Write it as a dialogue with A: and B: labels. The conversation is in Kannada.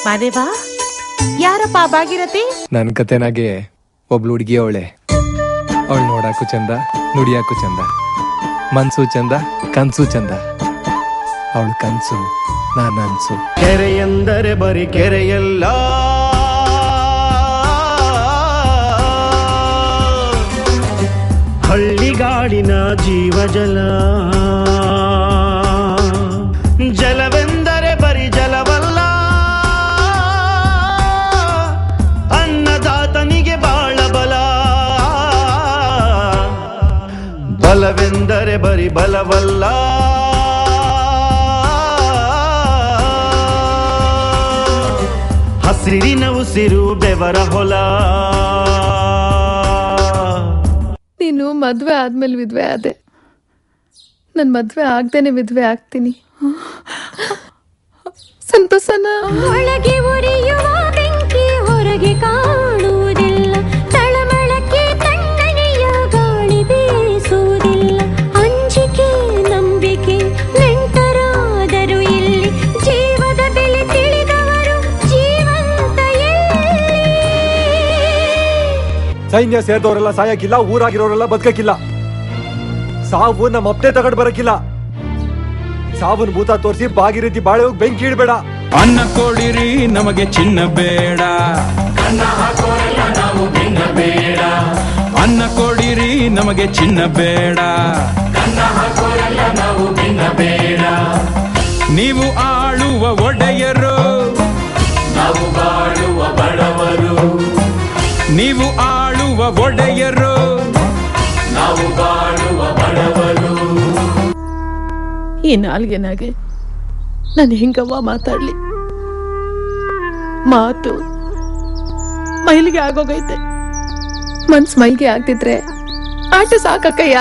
A: ಮಾದೇವ, ಯಾರಪ್ಪ ಭಾಗಿರಥಿ?
B: ನನ್ ಕತೆನಾಗೆ ಒಬ್ಳು ಹುಡುಗಿ ಅವಳೆ. ಅವಳು ನೋಡಾಕು ಚಂದ, ನುಡಿಯಾಕು ಚಂದ, ಮನ್ಸು ಚಂದ, ಕನ್ಸು ಚಂದ. ಅವಳು ಕನ್ಸು, ನಾನು ಅನ್ಸು.
C: ಕೆರೆ ಎಂದರೆ ಬರೀ ಕೆರೆಯಲ್ಲ, ಹಳ್ಳಿಗಾಡಿನ ಜೀವಜಲ. ಜಲವೆಂದರೆ ಬರೀ ಜಲವಲ್ಲ, ಅನ್ನದಾತನಿಗೆ ಬಾಳ ಬಲ. ಬಲವೆಂದರೆ ಬರೀ ಬಲವಲ್ಲ, ಹಸಿರಿನ ಉಸಿರು ಬೆವರ ಹೊಲ.
D: ನೀನು ಮದ್ವೆ ಆದ್ಮೇಲೆ ವಿಧವೆ ಆದೆ, ನನ್ ಮದ್ವೆ ಆಗ್ದೇನೆ ವಿಧವೆ ಆಗ್ತೀನಿ. ಸಂತೋಷನ
E: ಒಳಗೆ ಉರಿಯುವ ಬೆಂಕಿ ಹೊರಗೆ ಕಾಣುವುದಿಲ್ಲ, ತಳಮಳಕ್ಕೆ ತಣ್ಣನೆಯ ಗಾಳಿ ಬೀಸುವುದಿಲ್ಲ. ಅಂಜಿಕೆ ನಂಬಿಕೆ ನೆಂಟರಾದರು ಇಲ್ಲಿ, ಜೀವದ ಬೆಲೆ ತಿಳಿದವರು ಜೀವಂತ ಎಲ್ಲಿ.
B: ಸೈನ್ಯ ಸೇರಿದವರೆಲ್ಲ ಸಾಯಕ್ಕಿಲ್ಲ, ಊರಾಗಿರೋರೆಲ್ಲ ಬದುಕಕ್ಕಿಲ್ಲ. ಸಾವು ನಮ್ಮ ಅಪ್ನೆ ತಗೊಂಡ್ ಬರಕ್ಕಿಲ್ಲ. ಸಾವನ್ ಭೂತ ತೋರಿಸಿ ಭಾಗಿರಥಿ ಬಾಳೆ ಹೋಗಿ ಬೆಂಕಿ ಇಡಬೇಡ.
F: ಅನ್ನ ಕೊಡಿರಿ ನಮಗೆ ಚಿನ್ನ ಬೇಡ, ಅನ್ನ ಕೊಡಿರಿ ನಮಗೆ ಚಿನ್ನ ಬೇಡ. ನೀವು ಆಳುವ ಒಡೆಯರು, ನಾವು ಬಾಳುವ ಬಡವರು. ನೀವು ಆಳುವ ಒಡೆಯರು, ನಾವು ಬಾಳುವ ಬಡವರು.
D: ಈ ನಾಲ್ಗೆನಾಗೆ ನಾನು ಹೆಂಗವ್ವ ಮಾತಾಡ್ಲಿ? ಮಾತು ಮೈಲಿಗೆ ಆಗೋಗೈತೆ, ಮನ್ಸ್ ಮೈಗೆ ಆಗ್ತಿದ್ರೆ ಆಟ ಸಾಕಕ್ಕಯ್ಯ.